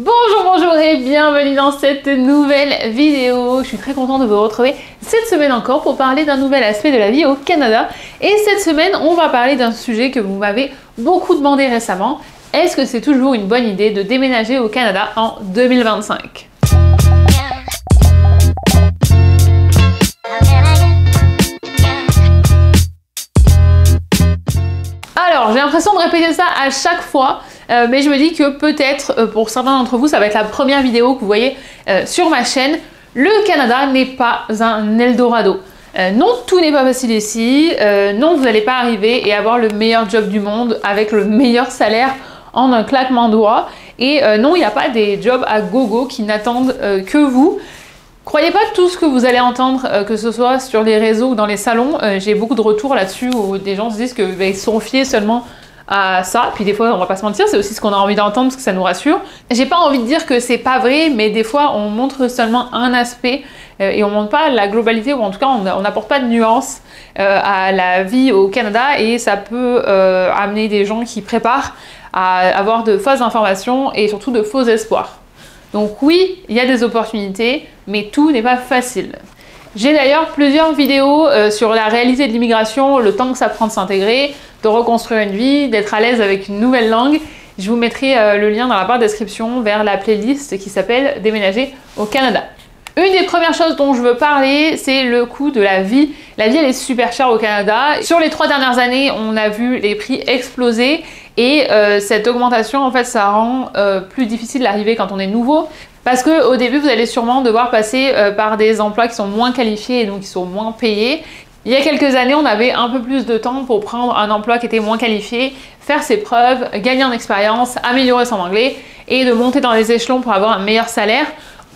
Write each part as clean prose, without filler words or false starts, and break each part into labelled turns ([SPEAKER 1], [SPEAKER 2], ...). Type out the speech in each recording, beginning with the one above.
[SPEAKER 1] Bonjour et bienvenue dans cette nouvelle vidéo. Je suis très contente de vous retrouver cette semaine encore pour parler d'un nouvel aspect de la vie au Canada. Et cette semaine, on va parler d'un sujet que vous m'avez beaucoup demandé récemment. Est-ce que c'est toujours une bonne idée de déménager au Canada en 2025? Alors, j'ai l'impression de répéter ça à chaque fois, mais je me dis que peut-être pour certains d'entre vous, ça va être la première vidéo que vous voyez sur ma chaîne. Le Canada n'est pas un Eldorado. Non, tout n'est pas facile ici. Non, vous n'allez pas arriver et avoir le meilleur job du monde avec le meilleur salaire en un claquement de doigts. Et non, il n'y a pas des jobs à gogo qui n'attendent que vous. Croyez pas tout ce que vous allez entendre, que ce soit sur les réseaux ou dans les salons. J'ai beaucoup de retours là-dessus où des gens se disent qu'ils sont fiés seulement à ça. Puis des fois, on va pas se mentir, c'est aussi ce qu'on a envie d'entendre parce que ça nous rassure. J'ai pas envie de dire que c'est pas vrai, mais des fois, on montre seulement un aspect et on montre pas la globalité, ou en tout cas, on n'apporte pas de nuances à la vie au Canada et ça peut amener des gens qui préparent à avoir de fausses informations et surtout de faux espoirs. Donc oui, il y a des opportunités, mais tout n'est pas facile. J'ai d'ailleurs plusieurs vidéos sur la réalité de l'immigration, le temps que ça prend de s'intégrer, de reconstruire une vie, d'être à l'aise avec une nouvelle langue. Je vous mettrai le lien dans la barre de description vers la playlist qui s'appelle Déménager au Canada. Une des premières choses dont je veux parler, c'est le coût de la vie. La vie, elle est super chère au Canada. Sur les 3 dernières années, on a vu les prix exploser et cette augmentation, en fait, ça rend plus difficile d'arriver quand on est nouveau. Parce qu'au début, vous allez sûrement devoir passer par des emplois qui sont moins qualifiés et donc qui sont moins payés. Il y a quelques années, on avait un peu plus de temps pour prendre un emploi qui était moins qualifié, faire ses preuves, gagner en expérience, améliorer son anglais et de monter dans les échelons pour avoir un meilleur salaire.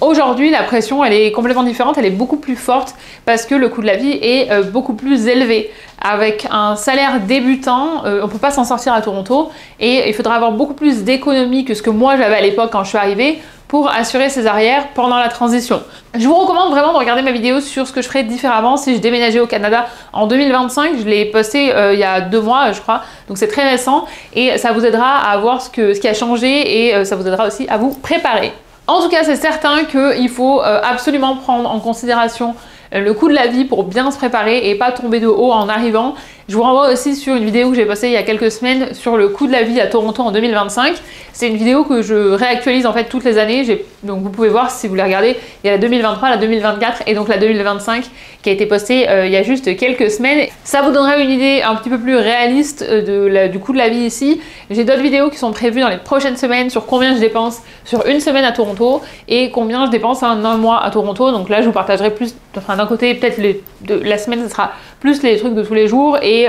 [SPEAKER 1] Aujourd'hui, la pression, elle est complètement différente, elle est beaucoup plus forte parce que le coût de la vie est beaucoup plus élevé. Avec un salaire débutant, on ne peut pas s'en sortir à Toronto et il faudra avoir beaucoup plus d'économies que ce que moi j'avais à l'époque quand je suis arrivée pour assurer ses arrières pendant la transition. Je vous recommande vraiment de regarder ma vidéo sur ce que je ferais différemment si je déménageais au Canada en 2025. Je l'ai posté il y a 2 mois, je crois, donc c'est très récent et ça vous aidera à voir ce qui a changé et ça vous aidera aussi à vous préparer. En tout cas, c'est certain qu'il faut absolument prendre en considération le coût de la vie pour bien se préparer et pas tomber de haut en arrivant. Je vous renvoie aussi sur une vidéo que j'ai postée il y a quelques semaines sur le coût de la vie à Toronto en 2025. C'est une vidéo que je réactualise en fait toutes les années. Donc vous pouvez voir si vous la regardez, il y a la 2023, la 2024 et donc la 2025 qui a été postée il y a juste quelques semaines. Ça vous donnerait une idée un petit peu plus réaliste du coût de la vie ici. J'ai d'autres vidéos qui sont prévues dans les prochaines semaines sur combien je dépense sur une semaine à Toronto et combien je dépense en un mois à Toronto. Donc là, je vous partagerai plus, enfin d'un côté peut-être la semaine, ce sera plus les trucs de tous les jours et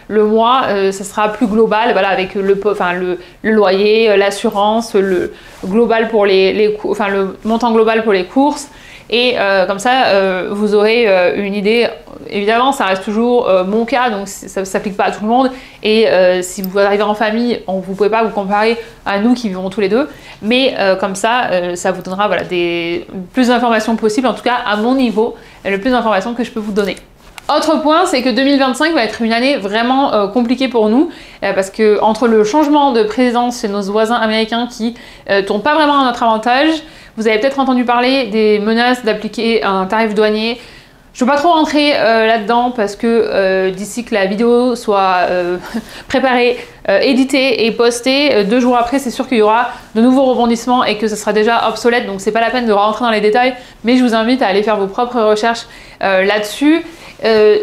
[SPEAKER 1] le mois, ça sera plus global, voilà, avec le loyer, l'assurance, le global pour le montant global pour les courses. Et comme ça, vous aurez une idée. Évidemment, ça reste toujours mon cas, donc ça ne s'applique pas à tout le monde. Et si vous arrivez en famille, vous ne pouvez pas vous comparer à nous qui vivons tous les deux. Mais comme ça, ça vous donnera voilà, plus d'informations possibles, en tout cas à mon niveau, le plus d'informations que je peux vous donner. Autre point, c'est que 2025 va être une année vraiment compliquée pour nous parce que entre le changement de présidence chez nos voisins américains qui tournent pas vraiment à notre avantage, vous avez peut-être entendu parler des menaces d'appliquer un tarif douanier. Je ne veux pas trop rentrer là-dedans parce que d'ici que la vidéo soit préparée, éditée et postée, 2 jours après, c'est sûr qu'il y aura de nouveaux rebondissements et que ce sera déjà obsolète, donc c'est pas la peine de rentrer dans les détails, mais je vous invite à aller faire vos propres recherches là-dessus.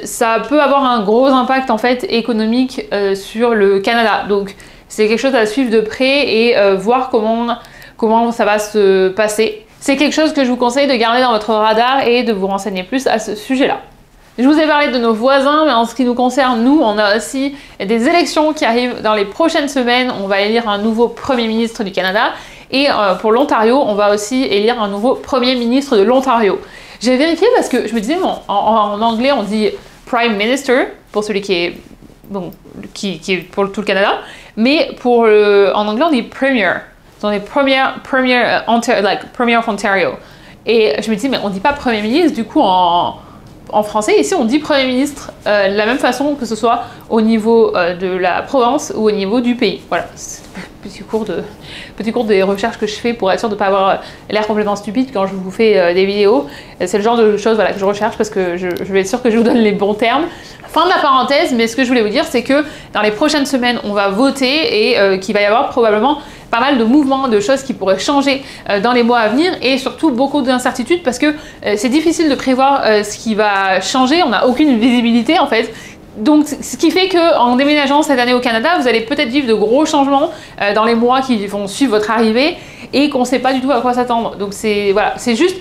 [SPEAKER 1] Ça peut avoir un gros impact en fait économique sur le Canada, donc c'est quelque chose à suivre de près et voir comment ça va se passer. C'est quelque chose que je vous conseille de garder dans votre radar et de vous renseigner plus à ce sujet-là. Je vous ai parlé de nos voisins, mais en ce qui nous concerne, nous, on a aussi des élections qui arrivent dans les prochaines semaines. On va élire un nouveau Premier ministre du Canada et pour l'Ontario, on va aussi élire un nouveau Premier ministre de l'Ontario. J'ai vérifié parce que je me disais, bon, en anglais, on dit Prime Minister, pour celui qui est, bon, qui est pour tout le Canada, mais en anglais, on dit Premier. On est Premier of Ontario. Et je me dis, mais on dit pas Premier ministre, du coup, en français, ici, on dit Premier ministre de la même façon que ce soit au niveau de la province ou au niveau du pays. Voilà, petit cours des recherches que je fais pour être sûr de ne pas avoir l'air complètement stupide quand je vous fais des vidéos. C'est le genre de choses voilà, que je recherche parce que je vais être sûre que je vous donne les bons termes. Fin de la parenthèse, mais ce que je voulais vous dire, c'est que dans les prochaines semaines, on va voter et qu'il va y avoir probablement pas mal de mouvements, de choses qui pourraient changer dans les mois à venir et surtout beaucoup d'incertitudes parce que c'est difficile de prévoir ce qui va changer, on n'a aucune visibilité en fait. Donc, ce qui fait qu'en déménageant cette année au Canada, vous allez peut-être vivre de gros changements dans les mois qui vont suivre votre arrivée et qu'on ne sait pas du tout à quoi s'attendre. Donc, voilà, c'est juste...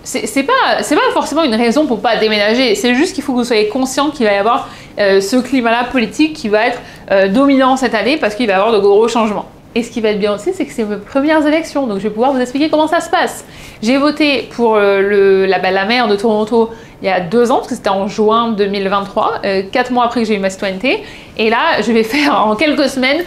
[SPEAKER 1] C'est pas forcément une raison pour pas déménager, c'est juste qu'il faut que vous soyez conscient qu'il va y avoir ce climat-là politique qui va être dominant cette année parce qu'il va y avoir de gros changements. Et ce qui va être bien aussi, c'est que c'est mes premières élections, donc je vais pouvoir vous expliquer comment ça se passe. J'ai voté pour la maire de Toronto il y a 2 ans, parce que c'était en juin 2023, 4 mois après que j'ai eu ma citoyenneté. Et là, je vais faire en quelques semaines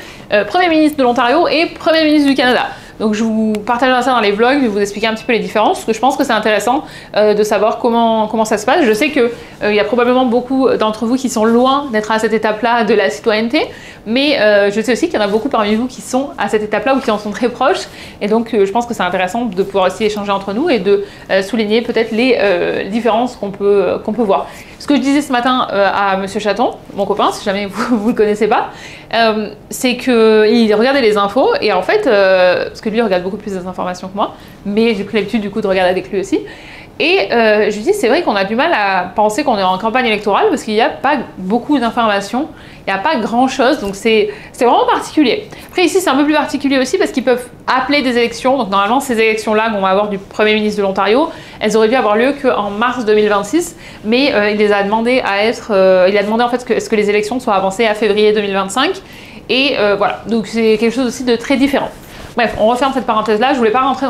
[SPEAKER 1] Premier ministre de l'Ontario et Premier ministre du Canada. Donc je vous partagerai ça dans les vlogs, je vais vous expliquer un petit peu les différences, parce que je pense que c'est intéressant de savoir comment ça se passe. Je sais qu'il y a probablement beaucoup d'entre vous qui sont loin d'être à cette étape-là de la citoyenneté, mais je sais aussi qu'il y en a beaucoup parmi vous qui sont à cette étape-là ou qui en sont très proches, et donc je pense que c'est intéressant de pouvoir aussi échanger entre nous et de souligner peut-être les différences qu'on peut voir. Ce que je disais ce matin à Monsieur Chaton, mon copain, si jamais vous le connaissez pas, c'est qu'il regardait les infos et en fait, parce que lui regarde beaucoup plus des informations que moi, mais j'ai pris l'habitude du coup de regarder avec lui aussi. Et je lui dis, c'est vrai qu'on a du mal à penser qu'on est en campagne électorale parce qu'il n'y a pas beaucoup d'informations, il n'y a pas grand-chose, donc c'est vraiment particulier. Après ici, c'est un peu plus particulier aussi parce qu'ils peuvent appeler des élections, donc normalement ces élections-là qu'on va avoir du Premier ministre de l'Ontario, elles auraient dû avoir lieu qu'en mars 2026, mais il les a demandé à être, il a demandé en fait que les élections soient avancées à février 2025, et voilà, donc c'est quelque chose aussi de très différent. Bref, on referme cette parenthèse-là, je voulais pas rentrer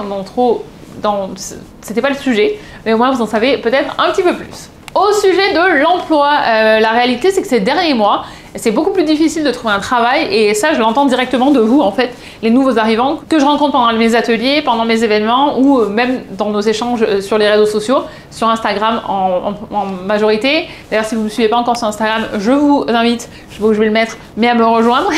[SPEAKER 1] c'était pas le sujet, mais au moins vous en savez peut-être un petit peu plus. Au sujet de l'emploi, la réalité c'est que ces derniers mois, c'est beaucoup plus difficile de trouver un travail et ça je l'entends directement de vous en fait, les nouveaux arrivants que je rencontre pendant mes ateliers, pendant mes événements ou même dans nos échanges sur les réseaux sociaux, sur Instagram en majorité. D'ailleurs si vous ne me suivez pas encore sur Instagram, je vous invite, je vais le mettre, mais à me rejoindre.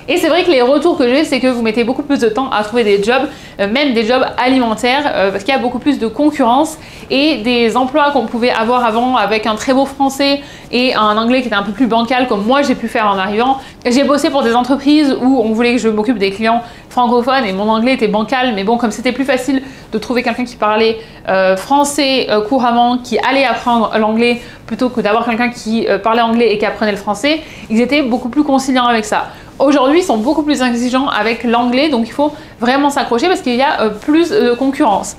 [SPEAKER 1] Et c'est vrai que les retours que j'ai, c'est que vous mettez beaucoup plus de temps à trouver des jobs, même des jobs alimentaires, parce qu'il y a beaucoup plus de concurrence et des emplois qu'on pouvait avoir avant avec un très beau français et un anglais qui était un peu plus bancal comme moi j'ai pu faire en arrivant. J'ai bossé pour des entreprises où on voulait que je m'occupe des clients francophones et mon anglais était bancal, mais bon, comme c'était plus facile de trouver quelqu'un qui parlait français couramment, qui allait apprendre l'anglais plutôt que d'avoir quelqu'un qui parlait anglais et qui apprenait le français, ils étaient beaucoup plus conciliants avec ça. Aujourd'hui, ils sont beaucoup plus exigeants avec l'anglais, donc il faut vraiment s'accrocher parce qu'il y a plus de concurrence.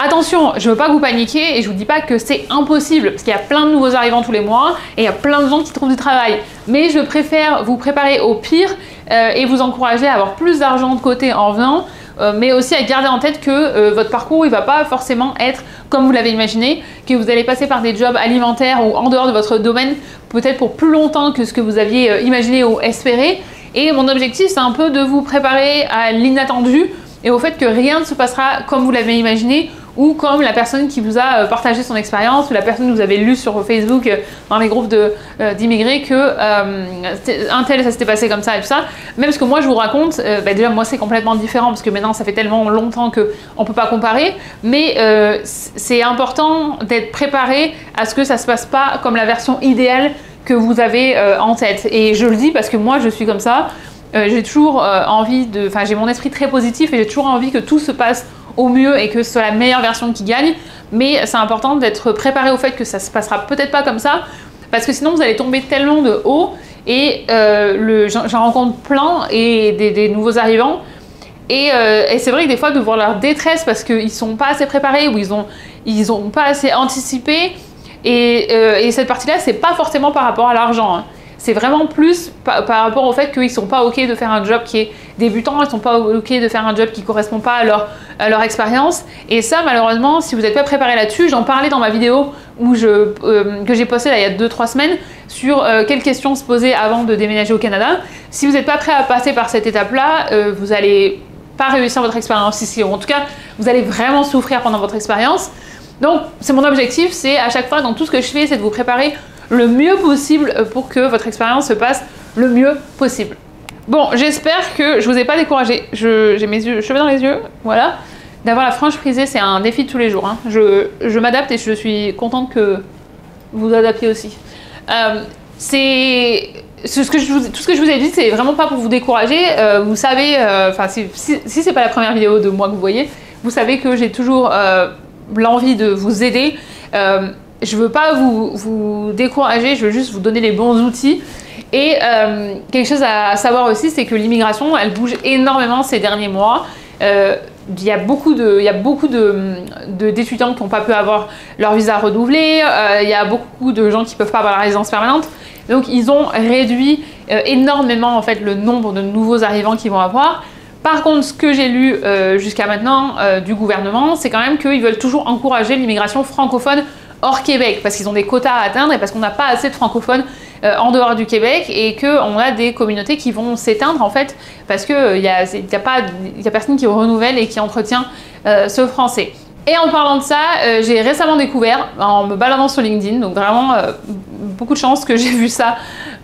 [SPEAKER 1] Attention, je ne veux pas que vous paniquiez et je ne vous dis pas que c'est impossible parce qu'il y a plein de nouveaux arrivants tous les mois et il y a plein de gens qui trouvent du travail. Mais je préfère vous préparer au pire et vous encourager à avoir plus d'argent de côté en venant, mais aussi à garder en tête que votre parcours il va pas forcément être comme vous l'avez imaginé, que vous allez passer par des jobs alimentaires ou en dehors de votre domaine peut-être pour plus longtemps que ce que vous aviez imaginé ou espéré. Et mon objectif, c'est un peu de vous préparer à l'inattendu et au fait que rien ne se passera comme vous l'avez imaginé ou comme la personne qui vous a partagé son expérience ou la personne que vous avez lu sur Facebook dans les groupes d'immigrés que un tel ça s'était passé comme ça et tout ça. Même ce que moi je vous raconte, déjà moi c'est complètement différent parce que maintenant ça fait tellement longtemps qu'on ne peut pas comparer, mais c'est important d'être préparé à ce que ça se passe pas comme la version idéale que vous avez en tête. Et je le dis parce que moi je suis comme ça, j'ai toujours envie j'ai mon esprit très positif et j'ai toujours envie que tout se passe au mieux et que ce soit la meilleure version qui gagne, mais c'est important d'être préparé au fait que ça se passera peut-être pas comme ça, parce que sinon vous allez tomber tellement de haut et j'en rencontre plein et des nouveaux arrivants et c'est vrai que des fois de voir leur détresse parce qu'ils sont pas assez préparés ou ils ont pas assez anticipé et cette partie-là c'est pas forcément par rapport à l'argent, hein. C'est vraiment plus par rapport au fait qu'ils sont pas ok de faire un job qui est débutant, ils sont pas ok de faire un job qui correspond pas à leur expérience. Et ça, malheureusement, si vous n'êtes pas préparé là-dessus, j'en parlais dans ma vidéo que j'ai postée là, il y a 2-3 semaines sur quelles questions se poser avant de déménager au Canada. Si vous n'êtes pas prêt à passer par cette étape-là, vous allez pas réussir votre expérience ici, ou en tout cas, vous allez vraiment souffrir pendant votre expérience. Donc, c'est mon objectif, c'est à chaque fois dans tout ce que je fais, c'est de vous préparer le mieux possible pour que votre expérience se passe le mieux possible. Bon, j'espère que je vous ai pas découragé. J'ai mes cheveux dans les yeux, voilà. D'avoir la frange frisée, c'est un défi de tous les jours. Hein. Je m'adapte et je suis contente que vous vous adaptiez aussi. Tout ce que je vous ai dit, c'est vraiment pas pour vous décourager. Vous savez, si c'est pas la première vidéo de moi que vous voyez, vous savez que j'ai toujours l'envie de vous aider. Je veux pas vous décourager, je veux juste vous donner les bons outils. Et quelque chose à savoir aussi, c'est que l'immigration, elle bouge énormément ces derniers mois. Il y a beaucoup d'étudiants qui n'ont pas pu avoir leur visa renouvelé, il y a beaucoup de gens qui ne peuvent pas avoir la résidence permanente. Donc ils ont réduit énormément en fait, le nombre de nouveaux arrivants qu'ils vont avoir. Par contre, ce que j'ai lu jusqu'à maintenant du gouvernement, c'est quand même qu'ils veulent toujours encourager l'immigration francophone hors Québec, parce qu'ils ont des quotas à atteindre et parce qu'on n'a pas assez de francophones en dehors du Québec et qu'on a des communautés qui vont s'éteindre en fait, parce qu'il n'y a personne qui renouvelle et qui entretient ce français. Et en parlant de ça, j'ai récemment découvert, en me baladant sur LinkedIn, donc vraiment beaucoup de chance que j'ai vu ça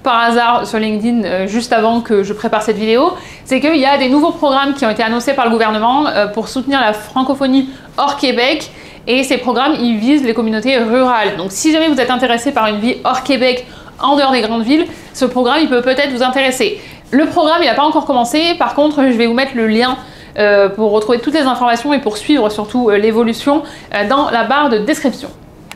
[SPEAKER 1] par hasard sur LinkedIn juste avant que je prépare cette vidéo, c'est qu'il y a des nouveaux programmes qui ont été annoncés par le gouvernement pour soutenir la francophonie hors Québec. Et ces programmes, ils visent les communautés rurales. Donc si jamais vous êtes intéressé par une vie hors Québec, en dehors des grandes villes, ce programme, il peut peut-être vous intéresser. Le programme, il n'a pas encore commencé. Par contre, je vais vous mettre le lien pour retrouver toutes les informations et pour suivre surtout l'évolution dans la barre de description.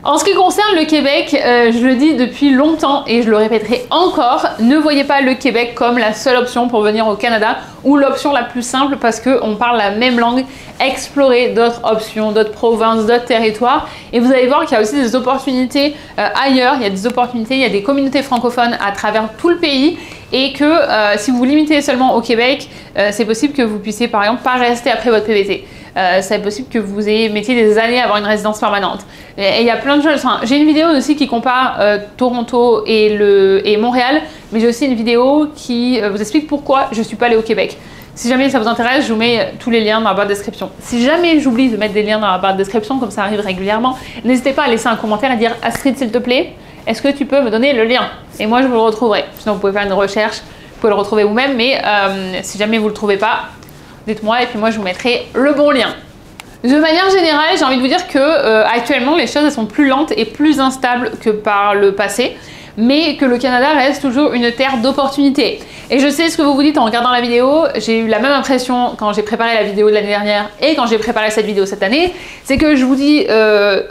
[SPEAKER 1] En ce qui concerne le Québec, je le dis depuis longtemps et je le répéterai encore, ne voyez pas le Québec comme la seule option pour venir au Canada ou l'option la plus simple parce qu'on parle la même langue. Explorez d'autres options, d'autres provinces, d'autres territoires et vous allez voir qu'il y a aussi des opportunités ailleurs, il y a des opportunités, il y a des communautés francophones à travers tout le pays et que si vous vous limitez seulement au Québec, c'est possible que vous puissiez par exemple pas rester après votre PVT. C'est possible que vous mettiez des années à avoir une résidence permanente. Et il y a plein de choses. Enfin, j'ai une vidéo aussi qui compare Toronto et Montréal, mais j'ai aussi une vidéo qui vous explique pourquoi je ne suis pas allée au Québec. Si jamais ça vous intéresse, je vous mets tous les liens dans la barre de description. Si jamais j'oublie de mettre des liens dans la barre de description, comme ça arrive régulièrement, n'hésitez pas à laisser un commentaire et dire « Astrid, s'il te plaît, est-ce que tu peux me donner le lien ?» Et moi, je vous le retrouverai. Sinon, vous pouvez faire une recherche, vous pouvez le retrouver vous-même, mais si jamais vous ne le trouvez pas, dites-moi et puis moi je vous mettrai le bon lien. De manière générale, j'ai envie de vous dire que actuellement les choses elles sont plus lentes et plus instables que par le passé, mais que le Canada reste toujours une terre d'opportunités. Et je sais ce que vous vous dites en regardant la vidéo, j'ai eu la même impression quand j'ai préparé la vidéo de l'année dernière et quand j'ai préparé cette vidéo cette année, c'est que je vous dis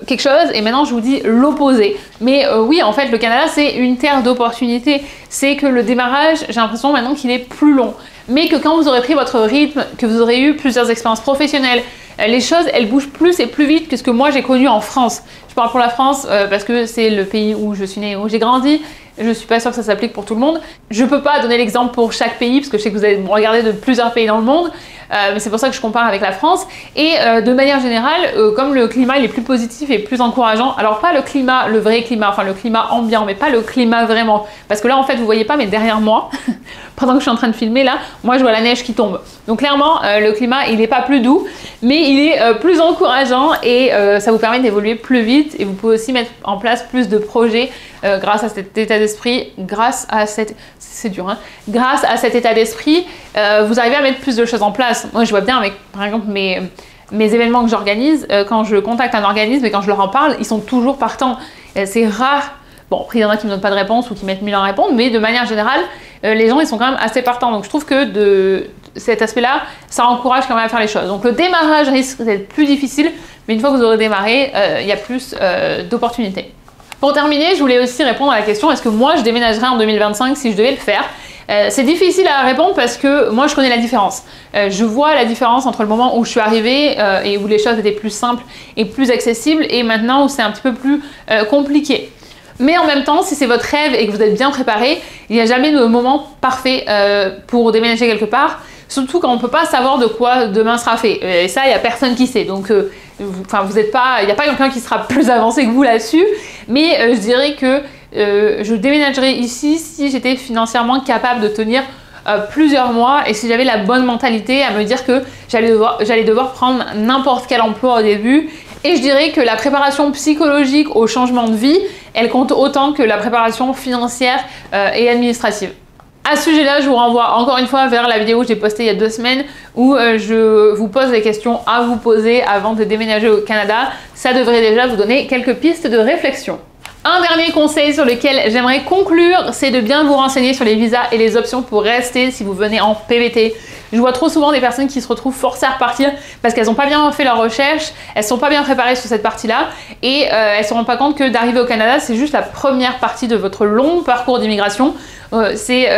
[SPEAKER 1] quelque chose et maintenant je vous dis l'opposé. Mais oui, en fait, le Canada c'est une terre d'opportunités, c'est que le démarrage, j'ai l'impression maintenant qu'il est plus long. Mais que quand vous aurez pris votre rythme, que vous aurez eu plusieurs expériences professionnelles, les choses, elles bougent plus et plus vite que ce que moi j'ai connu en France. Je parle pour la France parce que c'est le pays où je suis née, où j'ai grandi. Je suis pas sûre que ça s'applique pour tout le monde. Je peux pas donner l'exemple pour chaque pays parce que je sais que vous allez me regarder de plusieurs pays dans le monde. Mais c'est pour ça que je compare avec la France. Et de manière générale, comme le climat il est plus positif et plus encourageant, alors pas le climat, le vrai climat, enfin le climat ambiant, mais pas le climat vraiment. Parce que là en fait vous voyez pas, mais derrière moi, pendant que je suis en train de filmer là, moi je vois la neige qui tombe. Donc clairement le climat il est pas plus doux, mais il est plus encourageant et ça vous permet d'évoluer plus vite et vous pouvez aussi mettre en place plus de projets grâce à cet état d'esprit, grâce à cet état d'esprit, vous arrivez à mettre plus de choses en place. Moi, je vois bien avec, par exemple, mes événements que j'organise, quand je contacte un organisme et quand je leur en parle, ils sont toujours partants. C'est rare. Bon, après, il y en a qui ne donnent pas de réponse ou qui mettent 1000 ans à répondre, mais de manière générale, les gens, ils sont quand même assez partants. Donc, je trouve que de cet aspect-là, ça encourage quand même à faire les choses. Donc, le démarrage risque d'être plus difficile, mais une fois que vous aurez démarré, il y a plus d'opportunités. Pour terminer, je voulais aussi répondre à la question, est-ce que moi, je déménagerais en 2025 si je devais le faire ? C'est difficile à répondre parce que moi je connais la différence. Je vois la différence entre le moment où je suis arrivée et où les choses étaient plus simples et plus accessibles et maintenant où c'est un petit peu plus compliqué. Mais en même temps, si c'est votre rêve et que vous êtes bien préparé, il n'y a jamais de moment parfait pour déménager quelque part, surtout quand on ne peut pas savoir de quoi demain sera fait. Et ça, il n'y a personne qui sait. Donc, vous n'êtes pas, il n'y a pas quelqu'un qui sera plus avancé que vous là-dessus, mais je dirais que je déménagerais ici si j'étais financièrement capable de tenir plusieurs mois et si j'avais la bonne mentalité à me dire que j'allais devoir prendre n'importe quel emploi au début. Et je dirais que la préparation psychologique au changement de vie, elle compte autant que la préparation financière et administrative. À ce sujet-là, je vous renvoie encore une fois vers la vidéo que j'ai postée il y a 2 semaines où je vous pose les questions à vous poser avant de déménager au Canada. Ça devrait déjà vous donner quelques pistes de réflexion. Un dernier conseil sur lequel j'aimerais conclure, c'est de bien vous renseigner sur les visas et les options pour rester si vous venez en PVT. Je vois trop souvent des personnes qui se retrouvent forcées à repartir parce qu'elles n'ont pas bien fait leurs recherches, elles ne sont pas bien préparées sur cette partie-là et elles ne se rendent pas compte que d'arriver au Canada, c'est juste la première partie de votre long parcours d'immigration. C'est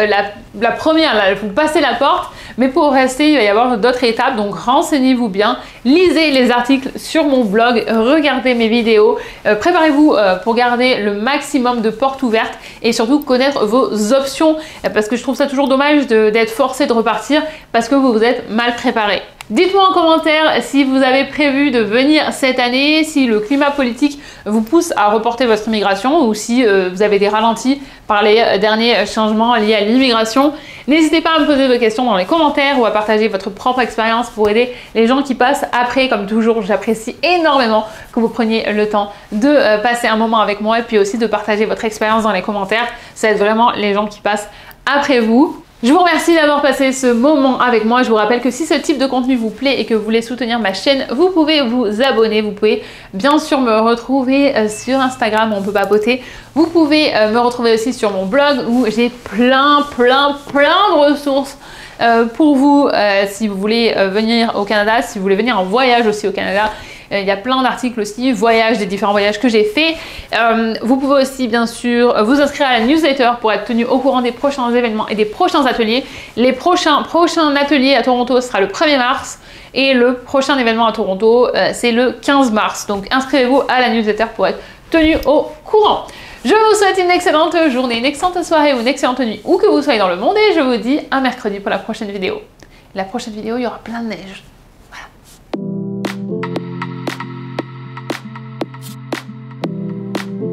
[SPEAKER 1] la première, là, vous passez la porte, mais pour rester, il va y avoir d'autres étapes, donc renseignez-vous bien, lisez les articles sur mon blog, regardez mes vidéos, préparez-vous pour garder le maximum de portes ouvertes et surtout connaître vos options, parce que je trouve ça toujours dommage d'être forcé de repartir parce que vous vous êtes mal préparé. Dites-moi en commentaire si vous avez prévu de venir cette année, si le climat politique vous pousse à reporter votre immigration ou si vous avez des ralentis par les derniers changements liés à l'immigration. N'hésitez pas à me poser vos questions dans les commentaires ou à partager votre propre expérience pour aider les gens qui passent après. Comme toujours, j'apprécie énormément que vous preniez le temps de passer un moment avec moi et puis aussi de partager votre expérience dans les commentaires. Ça aide vraiment les gens qui passent après vous. Je vous remercie d'avoir passé ce moment avec moi. Je vous rappelle que si ce type de contenu vous plaît et que vous voulez soutenir ma chaîne, vous pouvez vous abonner. Vous pouvez bien sûr me retrouver sur Instagram, on peut papoter. Vous pouvez me retrouver aussi sur mon blog où j'ai plein de ressources pour vous si vous voulez venir au Canada, si vous voulez venir en voyage aussi au Canada. Il y a plein d'articles aussi, voyages, des différents voyages que j'ai faits. Vous pouvez aussi bien sûr vous inscrire à la newsletter pour être tenu au courant des prochains événements et des prochains ateliers. Les prochains ateliers à Toronto sera le 1er mars et le prochain événement à Toronto c'est le 15 mars. Donc inscrivez-vous à la newsletter pour être tenu au courant. Je vous souhaite une excellente journée, une excellente soirée ou une excellente nuit où que vous soyez dans le monde et je vous dis à mercredi pour la prochaine vidéo. La prochaine vidéo, il y aura plein de neige.